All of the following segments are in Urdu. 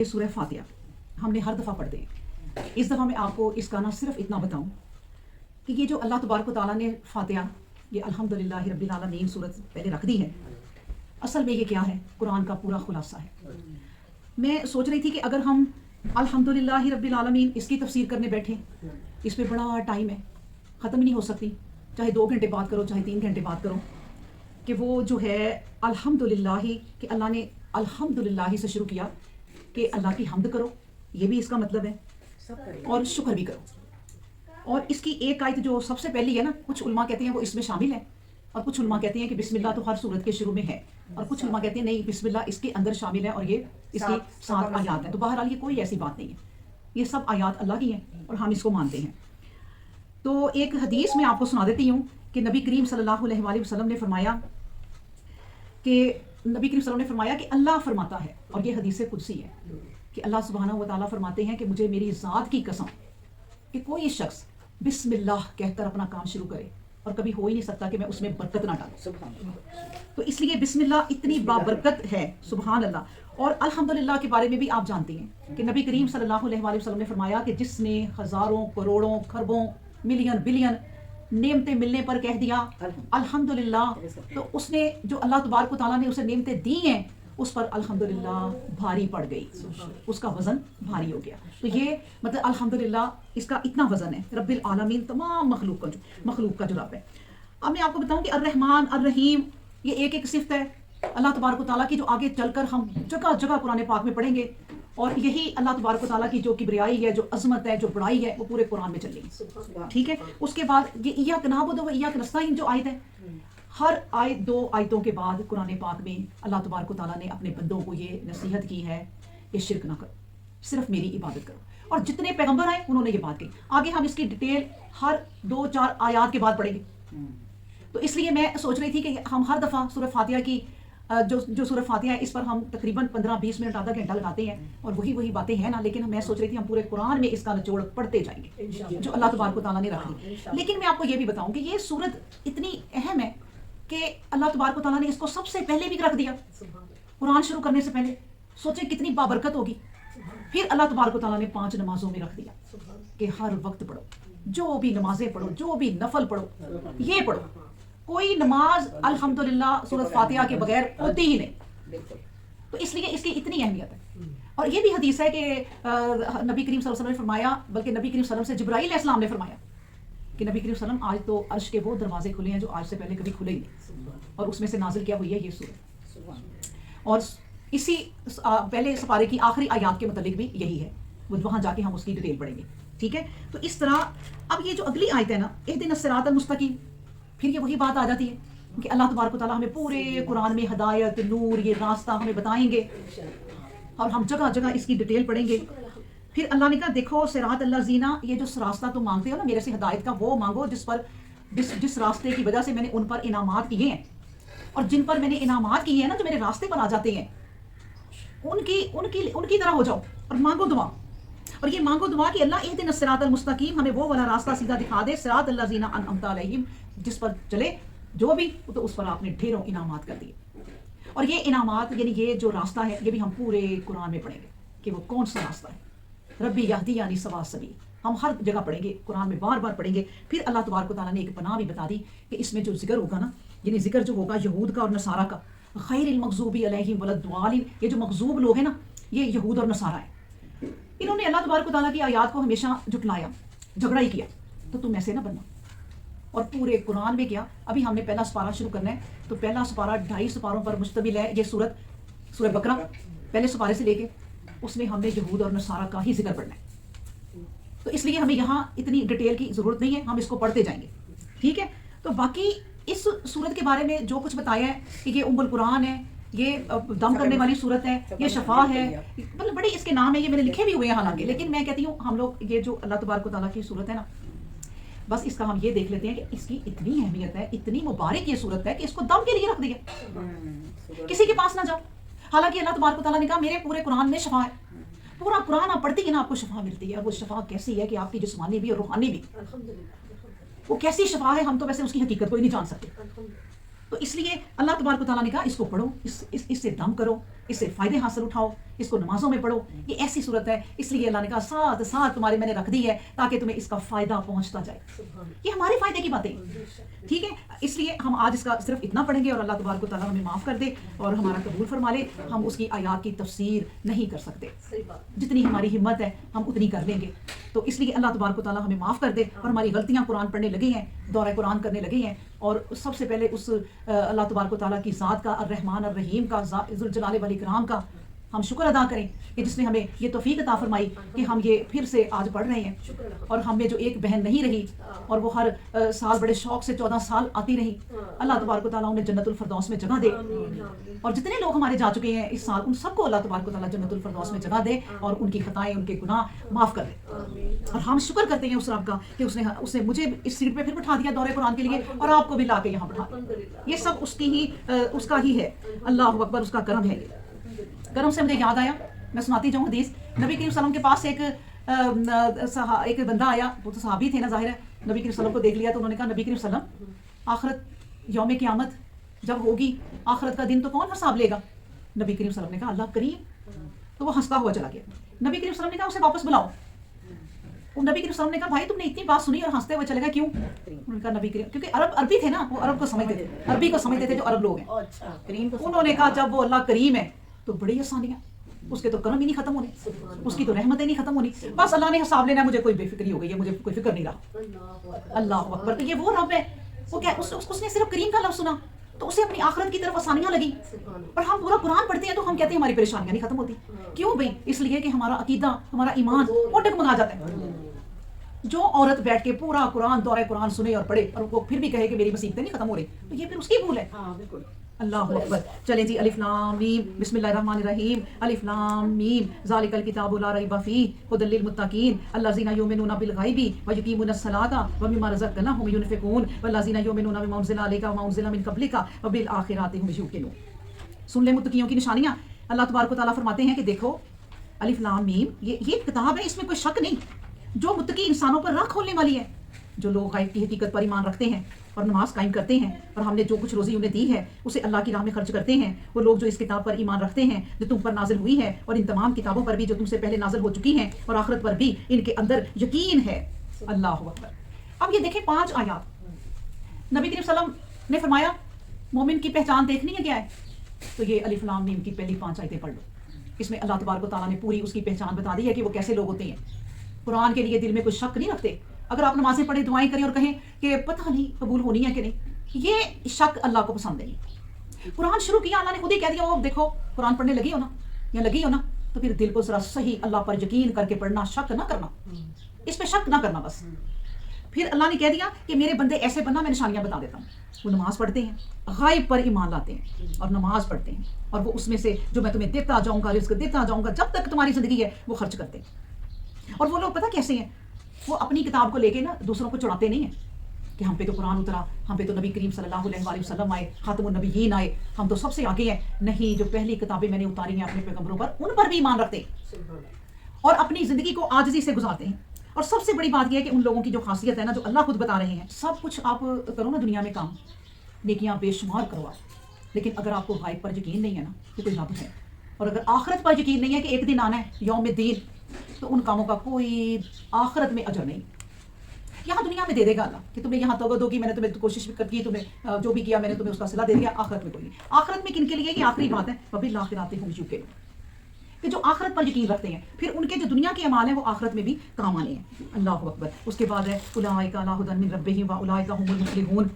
سورہ فاتحہ ہم نے ہر دفعہ پڑھتے ہیں. اس دفعہ میں آپ کو اس کا نہ صرف اتنا بتاؤں کہ یہ جو اللہ تبارک و تعالیٰ نے فاتحہ یہ الحمدللہ رب العالمین سورت پہلے رکھ دی ہے، اصل میں یہ کیا ہے؟ قرآن کا پورا خلاصہ ہے. میں سوچ رہی تھی کہ اگر ہم الحمدللہ رب العالمین اس کی تفسیر کرنے بیٹھے، اس پہ بڑا ٹائم ہے، ختم ہی نہیں ہو سکتی، چاہے 2 گھنٹے بات کرو چاہے 3 گھنٹے بات کرو، کہ وہ جو ہے الحمدللہ کہ اللہ نے الحمدللہ سے شروع کیا کہ اللہ کی حمد کرو، یہ بھی اس کا مطلب ہے، اور شکر بھی کرو. اور اس کی ایک آیت جو سب سے پہلی ہے نا، کچھ علماء کہتے ہیں وہ اس میں شامل ہے، اور کچھ علماء کہتے ہیں کہ بسم اللہ تو ہر سورت کے شروع میں ہے، اور کچھ علماء کہتے ہیں نہیں بسم اللہ اس کے اندر شامل ہے اور یہ اس کی 7 آیات ہیں. تو بہرحال یہ کوئی ایسی بات نہیں ہے، یہ سب آیات اللہ کی ہیں اور ہم اس کو مانتے ہیں. تو ایک حدیث میں آپ کو سنا دیتی ہوں کہ نبی کریم صلی اللہ علیہ وآلہ وسلم نے فرمایا کہ اللہ فرماتا ہے، اور یہ حدیث قدسی ہے کہ اللہ سبحانہ و تعالیٰ فرماتے ہیں کہ مجھے میری ذات کی قسم کہ کوئی شخص بسم اللہ کہہ کر اپنا کام شروع کرے اور کبھی ہو ہی نہیں سکتا کہ میں اس میں برکت نہ ڈالوں. تو اس لیے بسم اللہ اتنی بابرکت ہے، سبحان اللہ. اور الحمدللہ کے بارے میں بھی آپ جانتے ہیں کہ نبی کریم صلی اللہ علیہ وآلہ وسلم نے فرمایا کہ جس نے ہزاروں کروڑوں خربوں ملین بلین نعمتیں ملنے پر کہہ دیا الحمدللہ، تو اس نے جو اللہ تبارک و تعالیٰ نے اسے نعمتیں دی ہیں اس پر الحمدللہ بھاری پڑ گئی، اس کا وزن بھاری ہو گیا. تو یہ مطلب الحمدللہ اس کا اتنا وزن ہے، رب العالمین تمام مخلوق کا جو رب ہے. اب میں آپ کو بتاؤں کہ الرحمن الرحیم یہ ایک صفت ہے اللہ تبارک و تعالیٰ کی، جو آگے چل کر ہم جگہ جگہ قرآن پاک میں پڑھیں گے، اور یہی اللہ تبارک و تعالیٰ کی جو کبریائی ہے، جو عظمت ہے، جو بڑائی ہے، وہ پورے قرآن میں چل رہی ہے. ٹھیک ہے. اس کے بعد یہ ایاک نعبد و ایاک نستعین جو آیت ہے، ہر آیت 2 آیتوں کے بعد قرآن پاک میں اللہ تبارک و تعالیٰ نے اپنے بندوں کو یہ نصیحت کی ہے کہ شرک نہ کرو، صرف میری عبادت کرو. اور جتنے پیغمبر آئے انہوں نے یہ بات کہی. آگے ہم اس کی ڈیٹیل ہر 2-4 آیات کے بعد پڑھیں گے. تو اس لیے میں سوچ رہی تھی کہ ہم ہر دفعہ سورہ فاتحہ کی جو سورہ فاتحہ ہے اس پر ہم تقریباً 15-20 منٹ آدھا گھنٹہ لگاتے ہیں، اور وہی باتیں ہیں نا، لیکن میں سوچ رہی تھی ہم پورے قرآن میں اس کا نچوڑ پڑھتے جائیں گے جو اللہ تبارک و تعالیٰ نے رکھی. لیکن میں آپ کو یہ بھی بتاؤں کہ یہ سورت اتنی اہم ہے کہ اللہ تبارک و تعالیٰ نے اس کو سب سے پہلے بھی رکھ دیا قرآن شروع کرنے سے پہلے. سوچیں کتنی بابرکت ہوگی. پھر اللہ تبارک و تعالیٰ نے 5 نمازوں میں رکھ دیا کہ ہر وقت پڑھو، جو بھی نمازیں پڑھو، جو بھی نفل پڑھو، یہ پڑھو. کوئی نماز الحمدللہ سورۃ فاتحہ کے بغیر ہوتی ہی نہیں. تو اس لیے اس کی اتنی اہمیت ہے. اور یہ بھی حدیث ہے کہ نبی کریم صلی اللہ علیہ وسلم نے فرمایا، بلکہ نبی کریم صلی اللہ علیہ وسلم سے جبرائیل علیہ السلام نے فرمایا کہ نبی کریم صلی اللہ علیہ وسلم آج تو عرش کے وہ دروازے کھلے ہیں جو آج سے پہلے کبھی کھلے ہی نہیں، اور اس میں سے نازل کیا ہوئی ہے یہ سورت. اور اسی پہلے سپارے کی آخری آیات کے متعلق بھی یہی ہے، وہاں جا کے ہم اس کی ڈیٹیل پڑھیں گے. ٹھیک ہے. تو اس طرح اب یہ جو اگلی آیت ہے نا، اہدنا الصراط المستقیم، پھر یہ وہی بات آ جاتی ہے کہ اللہ تبارک و تعالیٰ ہمیں پورے قرآن میں ہدایت، نور، یہ راستہ ہمیں بتائیں گے، اور ہم جگہ جگہ اس کی ڈیٹیل پڑھیں گے. پھر اللہ نے کہا دیکھو صراط الذین، یہ جو راستہ تم مانگتے ہو نا میرے سے ہدایت کا، وہ مانگو جس راستے کی وجہ سے میں نے ان پر انعامات کیے ہیں. اور جن پر میں نے انعامات کیے ہیں نا، جو میرے راستے پر آ جاتے ہیں، ان کی طرح ہو جاؤ اور مانگو دعا. اور یہ مانگو دعا کہ اللہ اہدنا الصراط المستقیم، ہمیں وہ والا راستہ سیدھا دکھا دے، صراط الذین انعمت علیہم، جس پر چلے جو بھی، تو اس پر آپ نے ڈھیروں انعامات کر دیے. اور یہ انعامات یعنی یہ جو راستہ ہے یہ بھی ہم پورے قرآن میں پڑھیں گے کہ وہ کون سا راستہ ہے. ربی یہدینی سواء السبیل، ہم ہر جگہ پڑھیں گے، قرآن میں بار بار پڑھیں گے. پھر اللہ تبارک و تعالیٰ نے ایک پناہ بھی بتا دی کہ اس میں جو ذکر ہوگا نا، یعنی ذکر جو ہوگا یہود کا اور نصارہ کا، غیر المغضوب علیہم ولا الضالین، یہ جو مغضوب لوگ ہیں نا یہ یہود اور نصارہ ہیں. انہوں نے اللہ تبارک و تعالیٰ کی آیات کو ہمیشہ جھٹلایا، جھگڑا ہی کیا. تو تم ایسے نہ بننا. اور پورے قرآن میں کیا، ابھی ہم نے پہلا سپارہ شروع کرنا ہے، تو پہلا سپارہ 2.5 سپاروں پر مشتمل ہے. یہ سورہ بقرہ پہلے سپارے سے لے کے اس میں ہم نے یہود اور نصارہ کا ہی ذکر پڑھنا ہے. تو اس لیے ہمیں یہاں اتنی ڈیٹیل کی ضرورت نہیں ہے، ہم اس کو پڑھتے جائیں گے. ٹھیک ہے. تو باقی اس سورت کے بارے میں جو کچھ بتایا ہے کہ یہ ام القرآن ہے، یہ دم کرنے والی صورت ہے، یہ شفا ہے، مطلب بڑے اس کے نام ہے، یہ میں نے لکھے بھی ہوئے ہیں حالانکہ. لیکن میں کہتی ہوں ہم لوگ یہ جو اللہ تبارک و تعالیٰ کی صورت ہے نا، بس اس کا ہم یہ دیکھ لیتے ہیں کہ اس کی اتنی اہمیت ہے، اتنی مبارک یہ صورت ہے کہ اس کو دم کے لیے رکھ دیا، کسی کے پاس نہ جاؤ. حالانکہ اللہ تبارک و تعالیٰ نے کہا میرے پورے قرآن میں شفا ہے. پورا قرآن آپ پڑھتی ہے نا، آپ کو شفا ملتی ہے. وہ شفا کیسی ہے کہ آپ کی جسمانی بھی اور روحانی بھی، وہ کیسی شفا ہے ہم تو ویسے اس کی حقیقت کو ہی نہیں جان سکتے. تو اس لیے اللہ تبارک و تعالیٰ نے کہا اس کو پڑھو، اس سے دم کرو، اس سے فائدے حاصل اٹھاؤ، اس کو نمازوں میں پڑھو. یہ ایسی صورت ہے، اس لیے اللہ نے کہا ساتھ ساتھ تمہارے میں نے رکھ دی ہے تاکہ تمہیں اس کا فائدہ پہنچتا جائے. یہ ہمارے فائدے کی باتیں، ٹھیک ہے. اس لیے ہم آج اس کا صرف اتنا پڑھیں گے اور اللہ تبارک و تعالیٰ ہمیں معاف کر دے اور ہمارا قبول فرما لے. ہم اس کی آیات کی تفسیر نہیں کر سکتے، جتنی ہماری ہمت ہے ہم اتنی کر لیں گے. تو اس لیے اللہ تبارک و تعالیٰ ہمیں معاف کر دے اور ہماری غلطیاں قرآن پڑھنے لگے ہیں، دورہ قرآن کرنے لگے ہیں. اور سب سے پہلے اس اللہ تبارک و تعالیٰ کی ذات کا، الرحمن الرحیم کا، ذوالجلال والاکرام کا ہم شکر ادا کریں کہ جس نے ہمیں یہ توفیق عطا فرمائی کہ ہم یہ پھر سے آج پڑھ رہے ہیں. اور ہم میں جو ایک بہن نہیں رہی اور وہ ہر سال بڑے شوق سے 14 سال آتی رہی، اللہ تبارک و تعالیٰ انہیں جنت الفردوس میں جگہ دے. اور جتنے لوگ ہمارے جا چکے ہیں اس سال، ان سب کو اللہ تبارک و تعالیٰ جنت الفردوس میں جگہ دے اور ان کی خطائیں، ان کے گناہ معاف کر دے. اور ہم شکر کرتے ہیں اس رب کا کہ اس نے مجھے اس سیٹ پہ پھر بٹھا دیا دورہ قرآن کے لیے اور آپ کو بھی لا کے یہاں بٹھا دیا. یہ سب اس کا ہی ہے. اللہ اکبر، اس کا کرم ہے. یہ کرم سے مجھے یاد آیا، میں سناتی جاؤں حدیث. نبی کریم صلی اللہ علیہ وسلم کے پاس ایک بندہ آیا، وہ تو صحابی تھے نا، ظاہر ہے. نبی کریم صلی اللہ علیہ وسلم کو دیکھ لیا تو انہوں نے کہا نبی کریم صلی اللہ علیہ وسلم، آخرت یوم قیامت جب ہوگی، آخرت کا دن تو کون حساب لے گا؟ نبی کریم صلی اللہ علیہ وسلم نے کہا اللہ کریم. تو وہ ہنستا ہوا چلا گیا. نبی کریم صلی اللہ علیہ وسلم نے کہا اسے واپس بلاؤ. نبی کریم صلی اللہ علیہ وسلم نے کہا بھائی تم نے اتنی بات سنی اور ہنستے ہوئے چلے گئے کیوں؟ انہوں نے کہا نبی کریم، کیونکہ عربی تھے نا، وہ عرب کو سمجھتے تھے، عربی کو سمجھتے تھے جو عرب لوگ ہیں. انہوں نے کہا جب وہ اللہ کریم ہے تو بڑی آسانیاں، اس کے تو کرم ہی نہیں ختم ہونے، اس کی تو رحمتیں نہیں ختم ہونی. بس اللہ نے حساب لینا، مجھے کوئی بے فکری ہو گئی ہے، مجھے کوئی فکر نہیں رہا. اللہ اکبر. تو یہ وہ رب ہے، وہ کیا اس نے صرف کریم کا لفظ سنا تو اسے اپنی آخرت کی طرف آسانیاں لگی. اور ہم پورا قرآن پڑھتے ہیں تو ہم کہتے ہیں ہماری پریشانیاں نہیں ختم ہوتی. کیوں بھائی؟ اس لیے کہ ہمارا عقیدہ، ہمارا ایمان وہ ڈگمگا جاتا ہے. جو عورت بیٹھ کے پورا قرآن، دورہ قرآن سنے اور پڑھے اور وہ پھر بھی کہے کہ میری مصیبتیں نہیں ختم ہو رہی، تو یہ پھر اس کی بھول ہے. اللہ اکبر. چلیں جی، الف لام میم، بسم اللہ الرحمن الرحیم. الف لام میم، ذالک الکتاب لا ریب فیہ ھدی للمتقین الذین یؤمنون بالغیب ویقیمون الصلاۃ ومما رزقناہم ینفقون والذین یؤمنون بما انزل الیک وما انزل من قبلک وبالآخرۃ ہم یوقنون. سن لیں متقیوں کی نشانیاں. اللہ تبارک و تعالیٰ فرماتے ہیں کہ دیکھو الف لام میم، یہ کتاب ہے، اس میں کوئی شک نہیں، جو متقی انسانوں پر راہ کھولنے والی ہے. جو لوگ غیب کی حقیقت پر ایمان رکھتے ہیں اور نماز قائم کرتے ہیں اور ہم نے جو کچھ روزی انہیں دی ہے اسے اللہ کی راہ میں خرچ کرتے ہیں، وہ لوگ جو اس کتاب پر ایمان رکھتے ہیں جو تم پر نازل ہوئی ہے اور ان تمام کتابوں پر بھی جو تم سے پہلے نازل ہو چکی ہیں اور آخرت پر بھی ان کے اندر یقین ہے. اللہ اکبر. اب یہ دیکھیں 5 آیات نبی کریم صلی اللہ علیہ وسلم نے فرمایا مومن کی پہچان دیکھنی ہے کیا ہے، تو یہ الف لام میم کی پہلی 5 آیتیں پڑھ لو. اس میں اللہ تبارک و تعالیٰ نے پوری اس کی پہچان بتا دی ہے کہ وہ کیسے لوگ ہوتے ہیں. قرآن کے لیے دل میں کوئی شک نہیں رکھتے. اگر آپ نمازیں پڑھیں، دعائیں کریں اور کہیں کہ پتہ نہیں قبول ہونی ہے کہ نہیں، یہ شک اللہ کو پسند نہیں. قرآن شروع کیا، اللہ نے خود ہی کہہ دیا وہ دیکھو قرآن پڑھنے لگی ہو نا یا لگی ہو نا، تو پھر دل کو ذرا صحیح اللہ پر یقین کر کے پڑھنا، شک نہ کرنا، اس پہ شک نہ کرنا بس. پھر اللہ نے کہہ دیا کہ میرے بندے ایسے بننا، میں نشانیاں بتا دیتا ہوں. وہ نماز پڑھتے ہیں، غائب پر ایمان لاتے ہیں اور نماز پڑھتے ہیں، اور وہ اس میں سے جو میں تمہیں دیتا جاؤں گا، رزق دیتا جاؤں گا جب تک تمہاری زندگی ہے، وہ خرچ کرتے ہیں. اور وہ لوگ پتہ کیسے ہیں، وہ اپنی کتاب کو لے کے نا دوسروں کو چڑھاتے نہیں ہیں کہ ہم پہ تو قرآن اترا، ہم پہ تو نبی کریم صلی اللہ علیہ وآلہ وسلم آئے، خاتم النبیین آئے، ہم تو سب سے آگے ہیں. نہیں، جو پہلی کتابیں میں نے اتاری ہیں اپنے پیغمبروں پر، ان پر بھی ایمان رکھتے ہیں اور اپنی زندگی کو عاجزی سے گزارتے ہیں. اور سب سے بڑی بات یہ ہے کہ ان لوگوں کی جو خاصیت ہے نا، جو اللہ خود بتا رہے ہیں، سب کچھ آپ کرو نا دنیا میں کام، نیکیاں بے شمار کرو آپ، لیکن اگر آپ کو غائب پر یقین نہیں ہے نا کہ کوئی رب ہے، اور اگر آخرت پر یقین نہیں ہے کہ ایک دن آنا ہے یوم الدین، تو ان کاموں کا کوئی آخرت میں اجر نہیں. یہاں دنیا میں دے دے گا اللہ کہ تمہیں یہاں توبہ دو کی، میں نے تمہیں کوشش بھی کی، تمہیں جو بھی کیا میں نے تمہیں اس کا صلہ دے دیا. آخرت میں کوئی نہیں. آخرت میں کن کے لیے؟ یہ آخری بات ہے، وبالآخرۃ ہم یوقنون، کہ جو آخرت پر یقین رکھتے ہیں، پھر ان کے جو دنیا کے اعمال ہیں وہ آخرت میں بھی کام آنے ہیں. اللہ اکبر. اس کے بعد ہے اولئک علی ھدی من ربہم واولئک هم المفلحون.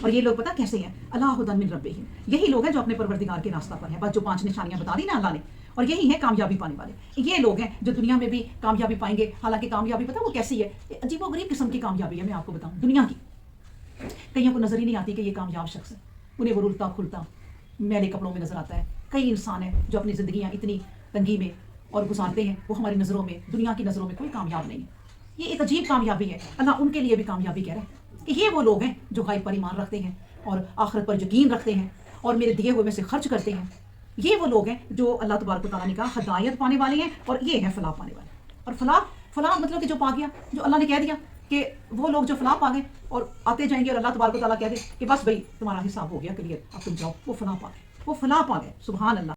اور یہ لوگ پتہ کیسے ہیں؟ علی ھدی من ربہم، یہی لوگ ہیں جو اپنے پروردگار کے راستہ پر ہیں. بس جو 5 نشانیاں بتا دی نا اللہ نے، اور یہی ہیں کامیابی پانے والے. یہ لوگ ہیں جو دنیا میں بھی کامیابی پائیں گے. حالانکہ کامیابی پتہ وہ کیسی ہے؟ عجیب و غریب قسم کی کامیابی ہے. میں آپ کو بتاؤں دنیا کی کئیوں کو نظر ہی نہیں آتی کہ یہ کامیاب شخص ہے. انہیں وہ رلتا کھلتا میلے کپڑوں میں نظر آتا ہے. کئی انسان ہیں جو اپنی زندگیاں اتنی تنگی میں اور گزارتے ہیں، وہ ہماری نظروں میں، دنیا کی نظروں میں کوئی کامیاب نہیں. یہ ایک عجیب کامیابی ہے. اللہ ان کے لیے بھی کامیابی کہہ رہا ہے کہ یہ وہ لوگ ہیں جو غیب پر ایمان رکھتے ہیں اور آخرت پر یقین رکھتے ہیں اور میرے دیے ہوئے میں سے خرچ کرتے ہیں. یہ وہ لوگ ہیں جو اللہ تبارک و تعالیٰ نے کہا ہدایت پانے والے ہیں، اور یہ ہیں فلاح پانے والے. اور فلاح مطلب کہ جو پا گیا، جو اللہ نے کہہ دیا کہ وہ لوگ جو فلاں پا گئے اور آتے جائیں گے اور اللہ تبارک و تعالیٰ کہہ دے کہ بس بھائی تمہارا حساب ہو گیا کلیئر، اب تم جاؤ، وہ فلاں پا گئے، وہ فلاں پا گئے، سبحان اللہ۔